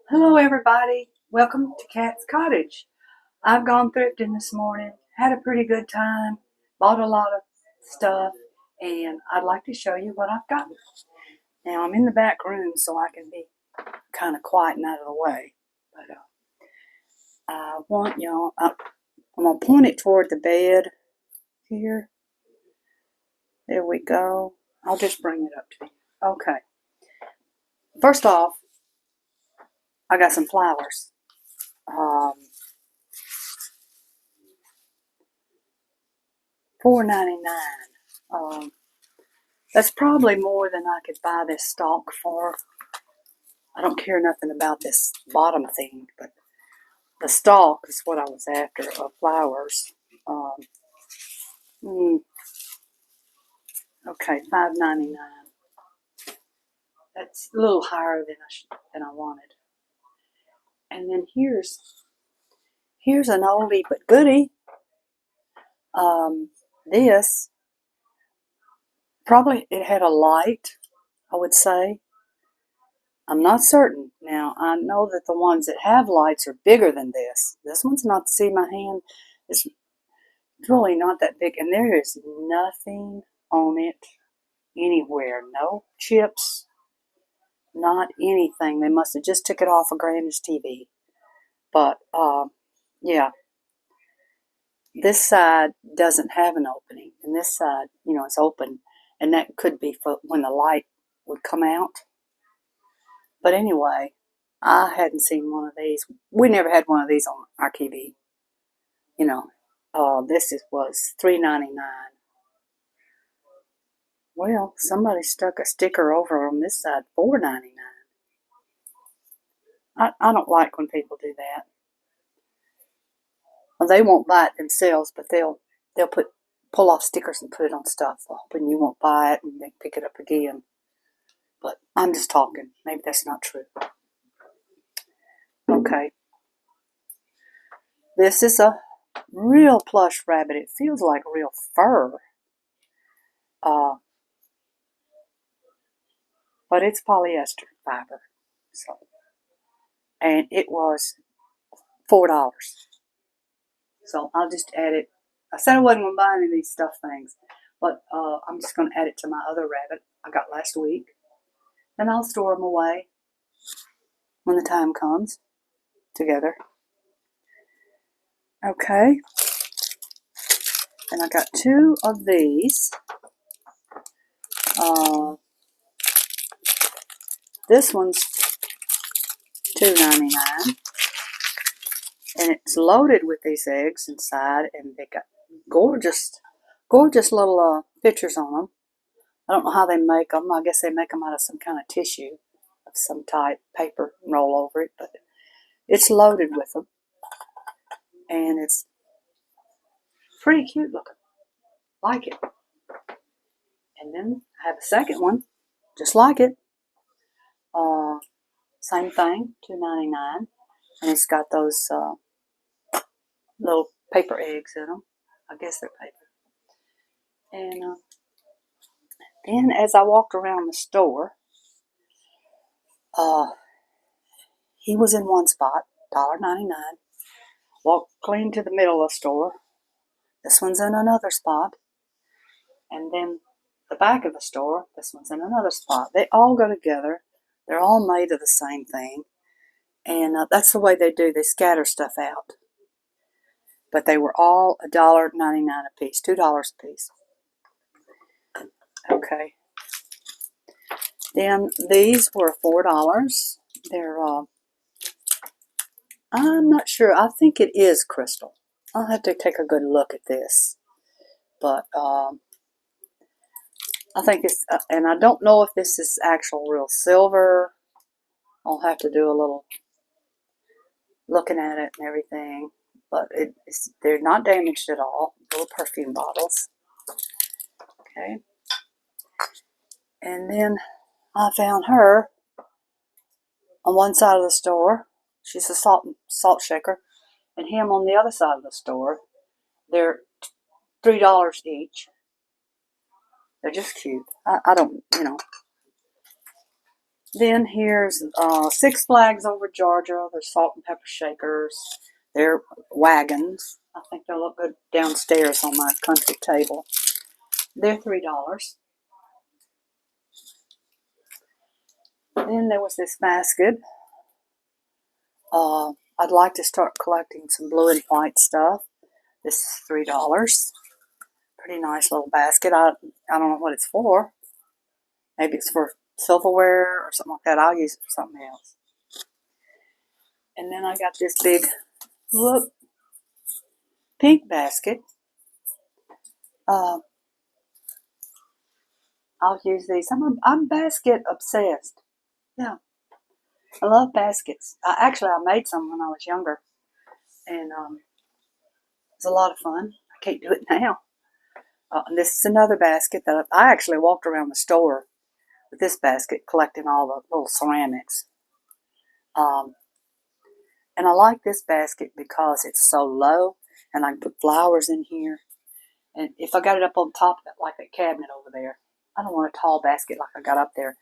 Hello everybody, welcome to Cat's Cottage. I've gone thrifting this morning, had a pretty good time, bought a lot of stuff, and I'd like to show you what I've gotten. Now I'm in the back room so I can be kind of quiet and out of the way, but I want y'all, I'm going to point it toward the bed here. There we go. I'll just bring it up to you. Okay, first off, I got some flowers. $4.99. That's probably more than I could buy this stalk for. I don't care nothing about this bottom thing, but the stalk is what I was after of flowers. Um, okay, $5.99. That's a little higher than I wanted. And then here's an oldie but goodie. This probably it had a light, I would say. I'm not certain. Now, I know that the ones that have lights are bigger than this. This one's not, see my hand? It's really not that big. And there is nothing on it anywhere. No chips, not anything. They must have just took it off of Granny's TV. But, yeah. This side doesn't have an opening. And this side, it's open. And that could be for when the light would come out. But anyway, I hadn't seen one of these. We never had one of these on our TV. This was $3.99. Well, somebody stuck a sticker over on this side, $4.99. I don't like when people do that. Well, they won't buy it themselves, but they'll pull off stickers and put it on stuff, hoping you won't buy it and then pick it up again. But I'm just talking. Maybe that's not true. Okay. This is a real plush rabbit. It feels like real fur. But it's polyester fiber. And it was $4. So I'll just add it. I said I wasn't going to buy any of these stuffed things, but I'm just going to add it to my other rabbit I got last week. Then I'll store them away when the time comes together. Okay. And I got two of these. This one's $2.99. And it's loaded with these eggs inside, and they got gorgeous little pictures on them. I don't know how they make them. I guess they make them out of some kind of tissue of some type, paper, and roll over it, but it's loaded with them. And it's pretty cute looking. Like it. And then I have a second one, just like it. Same thing, $2.99. And it's got those little paper eggs in them. I guess they're paper. And then as I walked around the store, he was in one spot, $1.99. Walked clean to the middle of the store. This one's in another spot. And then the back of the store, this one's in another spot. They all go together. They're all made of the same thing. And that's the way they do. They scatter stuff out. But they were all $1.99 a piece, $2 a piece. Okay. Then these were $4. They're, I'm not sure. I think it is crystal. I'll have to take a good look at this. But I think it's, and I don't know if this is actual real silver. I'll have to do a little looking at it and everything. But they're not damaged at all. Little perfume bottles. Okay. And then I found her on one side of the store. She's a salt shaker. And him on the other side of the store. They're $3 each. They're just cute. I don't, Then here's Six Flags over Georgia. There's salt and pepper shakers. They're wagons. I think they'll look good downstairs on my country table. They're $3. Then there was this basket. I'd like to start collecting some blue and white stuff. This is $3. Pretty nice little basket. I don't know what it's for. Maybe it's for silverware or something like that. I'll use it for something else. And then I got this big, look, pink basket. I'll use these. I'm basket obsessed. Yeah, I love baskets. I made some when I was younger, and it was a lot of fun. I can't do it now. And this is another basket that I actually walked around the store with this basket collecting all the little ceramics. And I like this basket because it's so low, and I can put flowers in here. And if I got it up on top of it, like that cabinet over there, I don't want a tall basket like I got up there.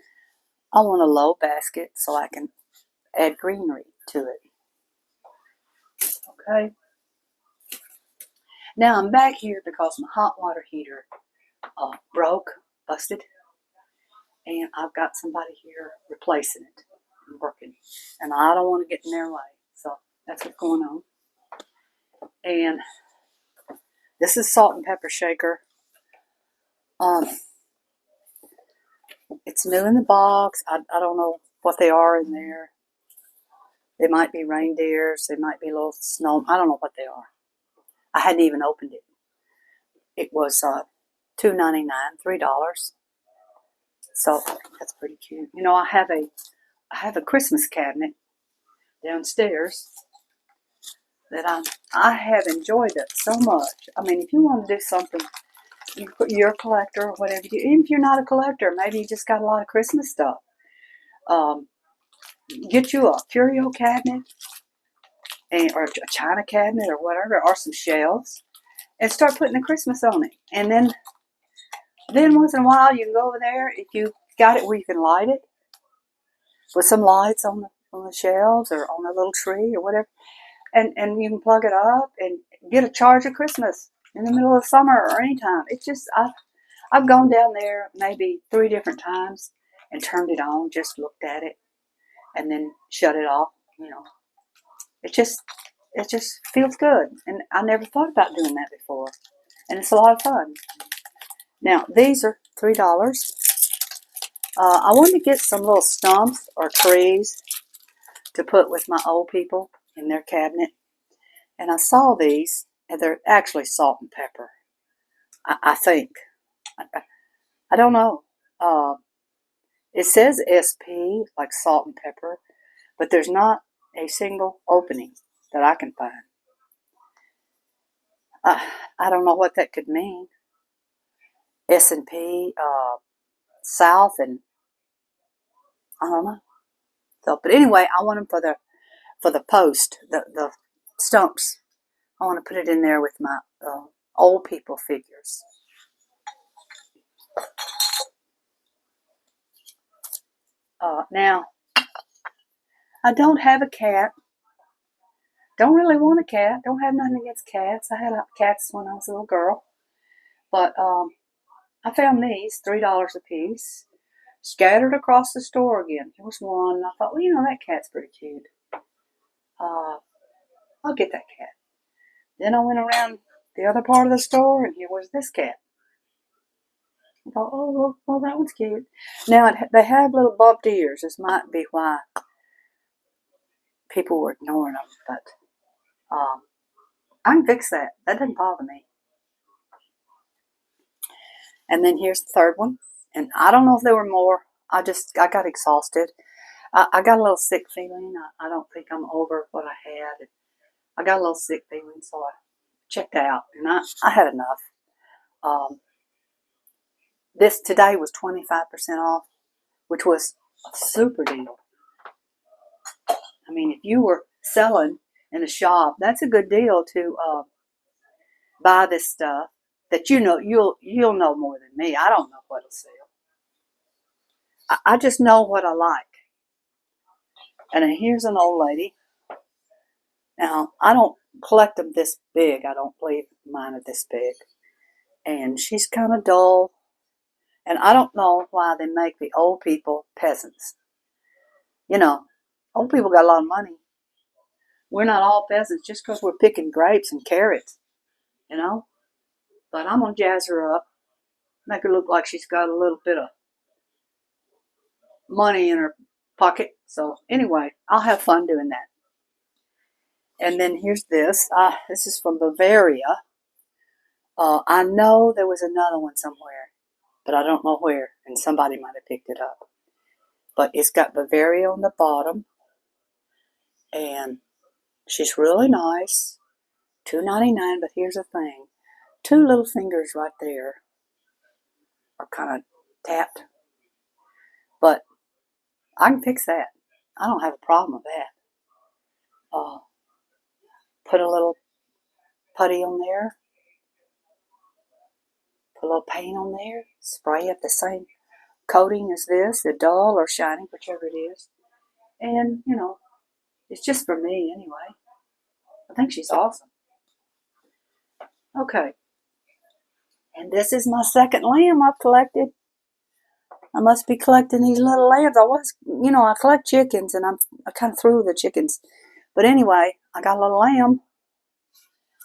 I want a low basket so I can add greenery to it. Okay. Now I'm back here because my hot water heater busted, and I've got somebody here replacing it and working, and I don't want to get in their way, so that's what's going on. And this is salt and pepper shaker. It's new in the box. I don't know what they are in there. They might be reindeers. They might be little snow. I don't know what they are. I hadn't even opened it. It was $2.99, $3. So that's pretty cute. You know, I have a Christmas cabinet downstairs that I have enjoyed it so much. I mean, if you want to do something, you're a collector or whatever. Even if you're not a collector, maybe you just got a lot of Christmas stuff. Get you a curio cabinet or a china cabinet or whatever, or some shelves, and start putting the Christmas on it. And then once in a while you can go over there if you got it where you can light it with some lights on the shelves or on a little tree or whatever, and you can plug it up and get a charge of Christmas in the middle of summer or anytime. It's just I've gone down there maybe 3 different times and turned it on, just looked at it, and then shut it off. You know, it just feels good, and I never thought about doing that before, and it's a lot of fun. Now these are $3. I wanted to get some little stumps or trees to put with my old people in their cabinet, and I saw these, and they're actually salt and pepper. I think. I don't know. It says SP, like salt and pepper, but there's not a single opening that I can find. I don't know what that could mean. S&P, South, and I don't know. So, but anyway, I want them for the post, the stumps. I want to put it in there with my old people figures. Now, I don't have a cat. Don't really want a cat. Don't have nothing against cats. I had cats when I was a little girl. But I found these, $3 a piece, scattered across the store again. Here was one, and I thought, well, you know, that cat's pretty cute. I'll get that cat. Then I went around the other part of the store, and here was this cat. I thought, oh, well, that one's cute. Now, they have little bumped ears. This might be why people were ignoring them, but I can fix that. That doesn't bother me. And then here's the third one. And I don't know if there were more. I got exhausted. I got a little sick feeling. I don't think I'm over what I had. I got a little sick feeling, so I checked out. And I had enough. This today was 25% off, which was a super deal. I mean, if you were selling in a shop, that's a good deal to buy this stuff that you know you'll know more than me. I don't know what'll sell. I just know what I like, And then here's an old lady. Now, I don't collect them this big. I don't believe mine are this big. And she's kind of dull. And I don't know why they make the old people peasants. You know, old people got a lot of money. We're not all peasants just because we're picking grapes and carrots, you know. But I'm going to jazz her up, make her look like she's got a little bit of money in her pocket. So anyway, I'll have fun doing that. And then here's this. This is from Bavaria. I know there was another one somewhere, but I don't know where, and somebody might have picked it up. But it's got Bavaria on the bottom, and she's really nice. $2.99, but here's the thing. 2 little fingers right there are kind of tapped. But I can fix that. I don't have a problem with that. Put a little putty on there. Put a little paint on there. Spray it the same coating as this, the dull or shiny, whichever it is. And, you know, it's just for me anyway. I think she's awesome. Okay. And this is my second lamb I've collected. I must be collecting these little lambs. I collect chickens, and I kind of threw the chickens. But anyway, I got a little lamb,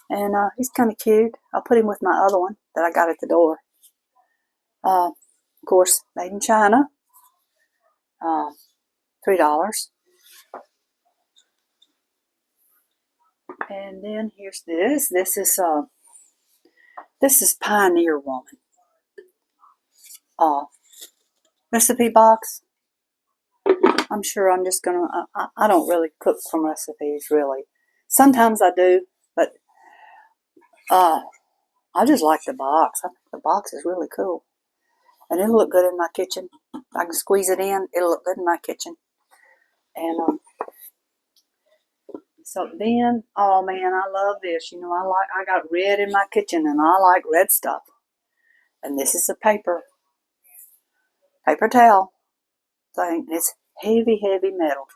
and he's kind of cute. I'll put him with my other one that I got at the door. Of course, made in China. $3. And then here's this. This is Pioneer Woman. Recipe box. I'm sure I'm just gonna. I don't really cook from recipes, really. Sometimes I do, but I just like the box. I think the box is really cool, and it'll look good in my kitchen. I can squeeze it in. It'll look good in my kitchen. And so then, oh man, I love this. You know, I got red in my kitchen, and I like red stuff. And this is a paper towel thing. It's heavy, heavy metal.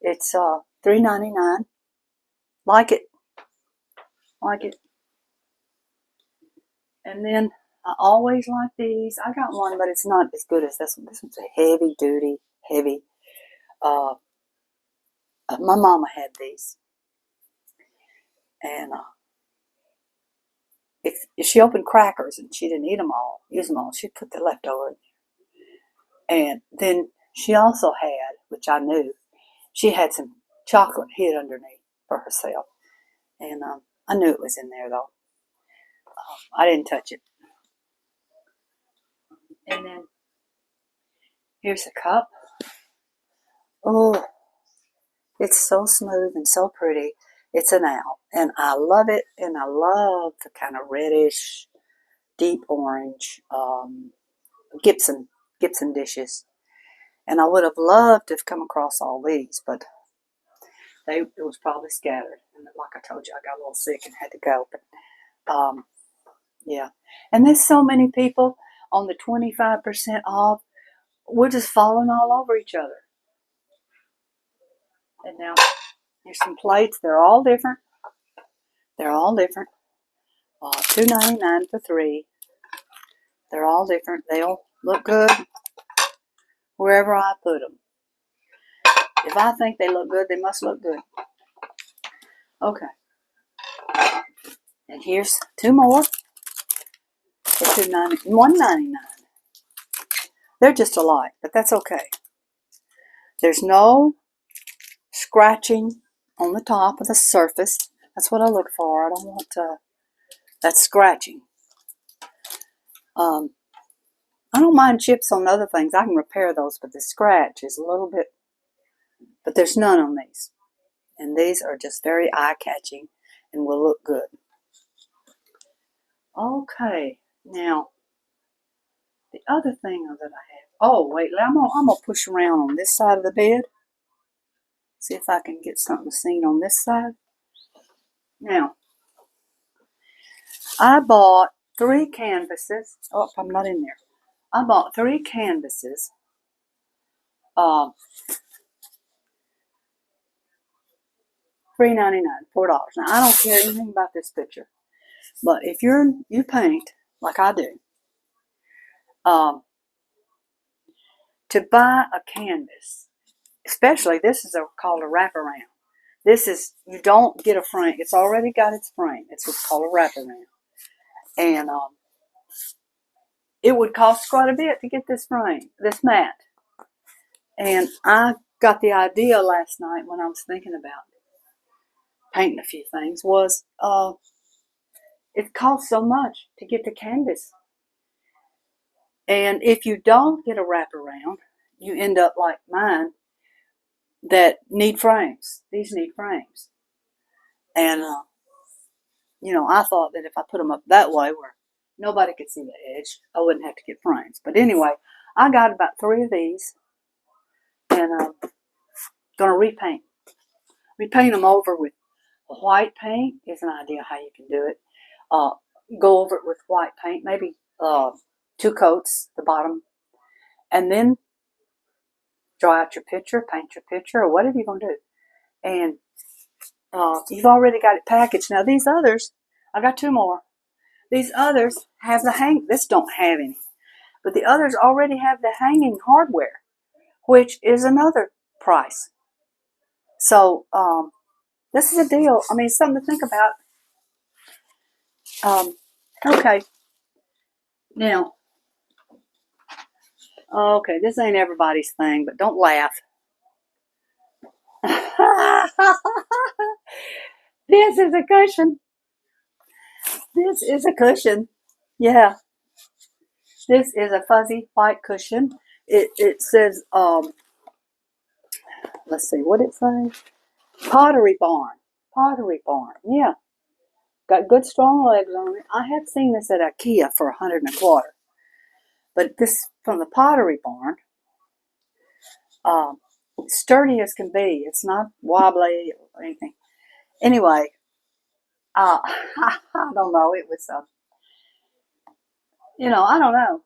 It's $3.99. Like it. And then I always like these. I got one, but it's not as good as this one. This one's a heavy duty, heavy. My mama had these, and if she opened crackers and she didn't use them all, she'd put the leftover in there. And then she also had, which I knew, she had some chocolate hid underneath for herself, and I knew it was in there though. I didn't touch it. And then here's a cup. Oh, it's so smooth and so pretty. It's an owl, and I love it, and I love the kind of reddish, deep orange Gibson dishes. And I would have loved to have come across all these, but it was probably scattered. And like I told you, I got a little sick and had to go. But yeah, and there's so many people on the 25% off. We're just falling all over each other. And now here's some plates. They're all different. $2.99 for 3. They're all different. They'll look good wherever I put them. If I think they look good, they must look good. Okay. And here's 2 more for $1.99. They're just alike, but that's okay. There's no scratching on the top of the surface. That's what I look for. I don't want that scratching. I don't mind chips on other things. I can repair those, but the scratch is a little bit, but there's none on these. And these are just very eye-catching and will look good. Okay, now, the other thing that I have, oh wait, I'm gonna push around on this side of the bed. See if I can get something seen on this side. Now, I bought 3 canvases. Oh, I'm not in there. I bought 3 canvases $3.99, $4. Now I don't care anything about this picture, but if you paint like I do, to buy a canvas, especially this is called a wraparound. This is, you don't get a frame. It's already got its frame. It's what's called a wraparound. And it would cost quite a bit to get this frame, this mat. And I got the idea last night when I was thinking about painting a few things was it costs so much to get the canvas. And if you don't get a wraparound, you end up like mine that need frames. These need frames. And, I thought that if I put them up that way where nobody could see the edge, I wouldn't have to get frames. But anyway, I got about 3 of these, and I'm going to repaint. Repaint them over with white paint is an idea how you can do it. Go over it with white paint, maybe 2 coats, the bottom, and then draw out your picture, paint your picture, or whatever you're going to do. And you've already got it packaged. Now these others, I got 2 more. These others have this don't have any, but the others already have the hanging hardware, which is another price. So this is a deal. I mean, it's something to think about. Okay. Now, okay, this ain't everybody's thing, but don't laugh. This is a cushion. This is a cushion. Yeah. This is a fuzzy white cushion. It says, let's see, what it says? Pottery Barn. Pottery Barn. Yeah. Got good strong legs on it. I have seen this at IKEA for $125. But this from the Pottery Barn, sturdy as can be. It's not wobbly or anything. Anyway, I don't know. It was, I don't know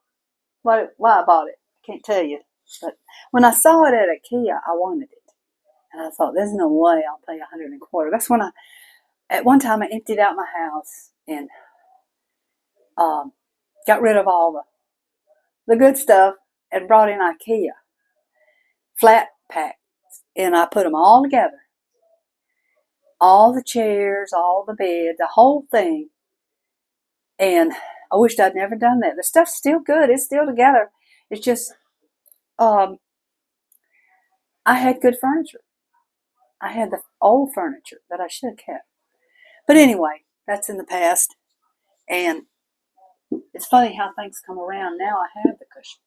why I bought it. I can't tell you. But when I saw it at IKEA, I wanted it. And I thought, there's no way I'll pay $125. That's when at one time, I emptied out my house and got rid of all the good stuff and brought in IKEA flat packs. And I put them all together. All the chairs, all the bed, the whole thing. And I wished I'd never done that. The stuff's still good. It's still together. It's just, I had good furniture. I had the old furniture that I should have kept. But anyway, that's in the past. And it's funny how things come around. Now I have the cushion.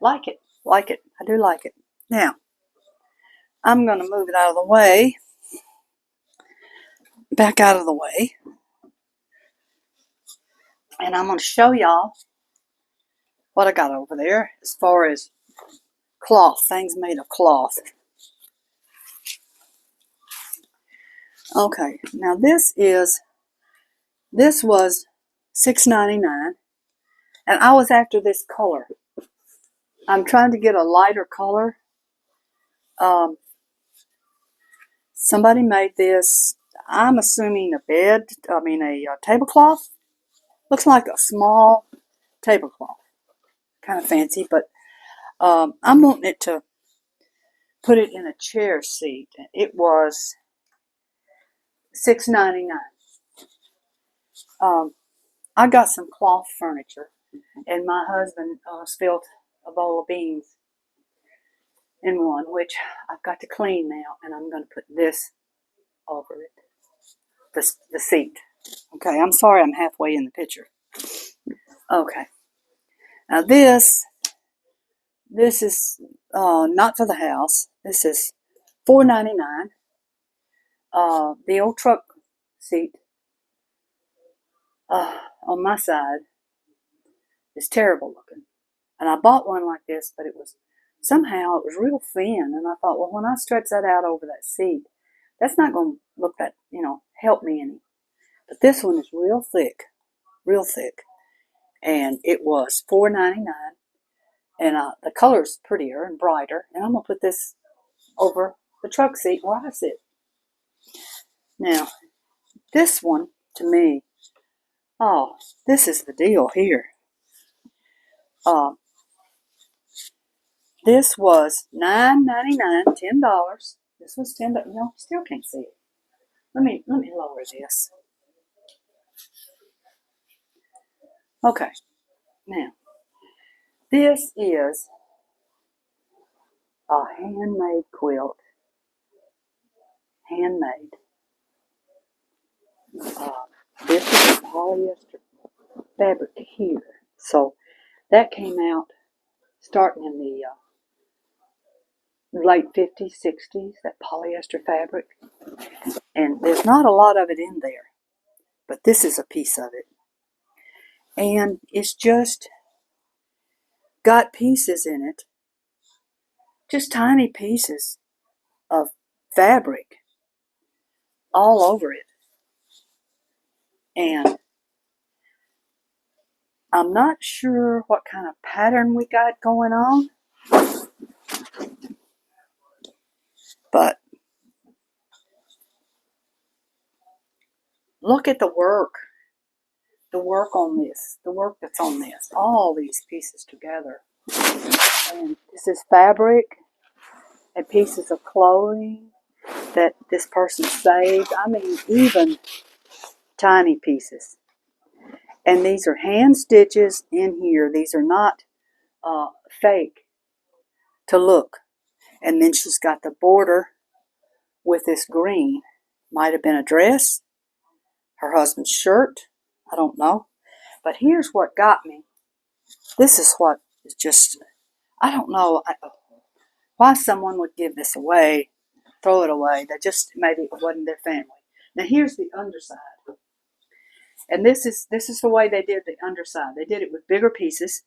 Like it. Like it. I do like it. Now, I'm going to move it out of the way. Back out of the way. And I'm going to show y'all what I got over there as far as cloth, things made of cloth. Okay, now this was $6.99, and I was after this color. I'm trying to get a lighter color. Somebody made this, I'm assuming a tablecloth. Looks like a small tablecloth. Kind of fancy, but I'm wanting it to put it in a chair seat. It was $6.99. I got some cloth furniture, and my husband spilled a bowl of beans in one, which I've got to clean now, and I'm going to put this over it, the seat. Okay, I'm sorry I'm halfway in the picture. Okay, now this is not for the house. This is $4.99. The old truck seat on my side is terrible looking. And I bought one like this, but it was real thin. And I thought, well, when I stretch that out over that seat, that's not going to look that, help me any. But this one is real thick. And it was $4.99. And the color's prettier and brighter. And I'm going to put this over the truck seat where I sit. Now, this one, to me, oh, this is the deal here. This was $9.99, $10. This was $10. No, still can't see it. Let me lower this. Okay, now this is a handmade quilt. Handmade. This is a polyester fabric here. So that came out starting in the late 50s, 60s, that polyester fabric. And there's not a lot of it in there, but this is a piece of it. And it's just got pieces in it, just tiny pieces of fabric all over it. And I'm not sure what kind of pattern we got going on, but look at the work on this, the work that's on this, all these pieces together. And this is fabric and pieces of clothing that this person saved. I mean, even tiny pieces. And these are hand stitches in here. These are not fake to look. And then she's got the border with this green. Might have been a dress, her husband's shirt, I don't know. But here's what got me. This is what is just, I don't know why someone would give this away, throw it away. That just, maybe it wasn't their family. Now here's the underside. And this is the way they did the underside. They did it with bigger pieces.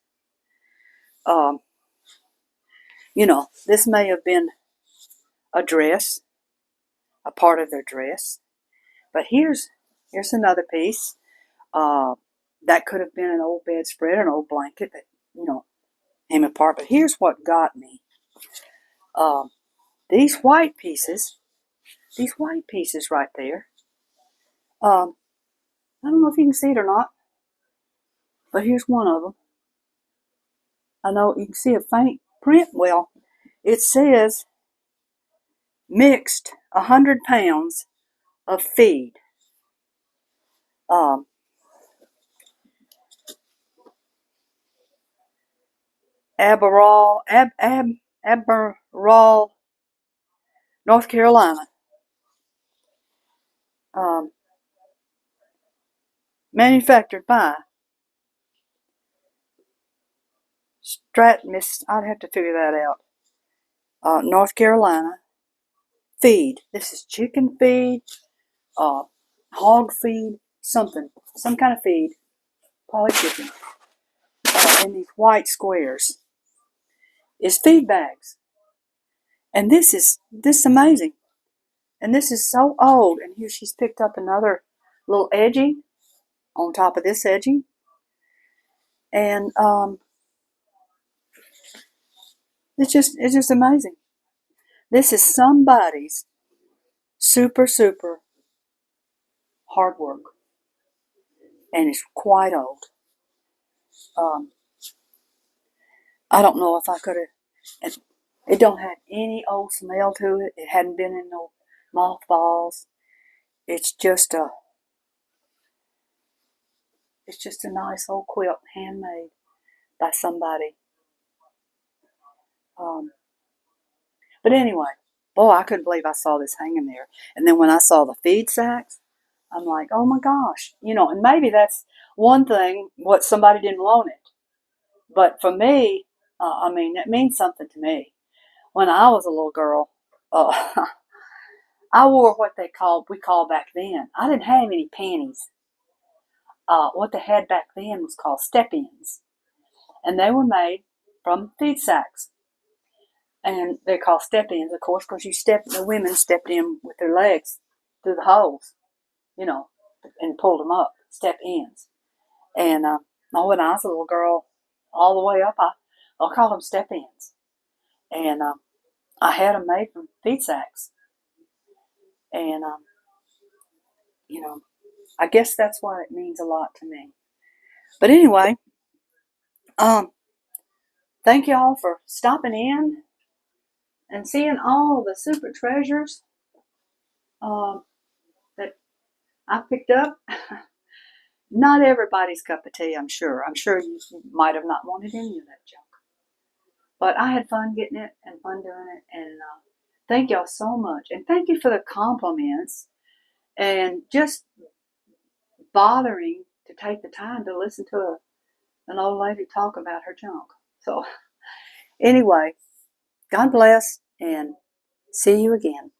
You know, this may have been a dress, a part of their dress. But here's another piece. That could have been an old bedspread, an old blanket that, you know, came apart. But here's what got me. These white pieces right there. I don't know if you can see it or not, but here's one of them. I know you can see a faint print. Well, it says mixed 100 pounds of feed. Aberall, North Carolina. Manufactured by I'd have to figure that out. North Carolina. Feed. This is chicken feed, hog feed, some kind of feed. Probably chicken. In these white squares is feed bags. And this is amazing. And this is so old. And here she's picked up another little edging on top of this edging. And it's just amazing. This is somebody's super hard work. And it's quite old. I don't know if I could have. It don't have any old smell to it. It hadn't been in no mothballs. It's just a nice old quilt, handmade by somebody. But anyway, boy, I couldn't believe I saw this hanging there. And then when I saw the feed sacks, I'm like, oh my gosh, you know. And maybe that's one thing. What somebody didn't want it, but for me, I mean, it means something to me. When I was a little girl, I wore what we called back then. I didn't have any panties. What they had back then was called step-ins. And they were made from feed sacks. And they're called step-ins, of course, because the women stepped in with their legs through the holes, you know, and pulled them up, step-ins. And when I was a little girl, all the way up, I'll call them step-ins. And I had them made from feed sacks. And, you know, I guess that's why it means a lot to me. But anyway, thank y'all for stopping in and seeing all the super treasures that I picked up. Not everybody's cup of tea, I'm sure. I'm sure you might have not wanted any of that junk. But I had fun getting it and fun doing it. And thank y'all so much. And thank you for the compliments and just bothering to take the time to listen to an old lady talk about her junk. So anyway, God bless and see you again.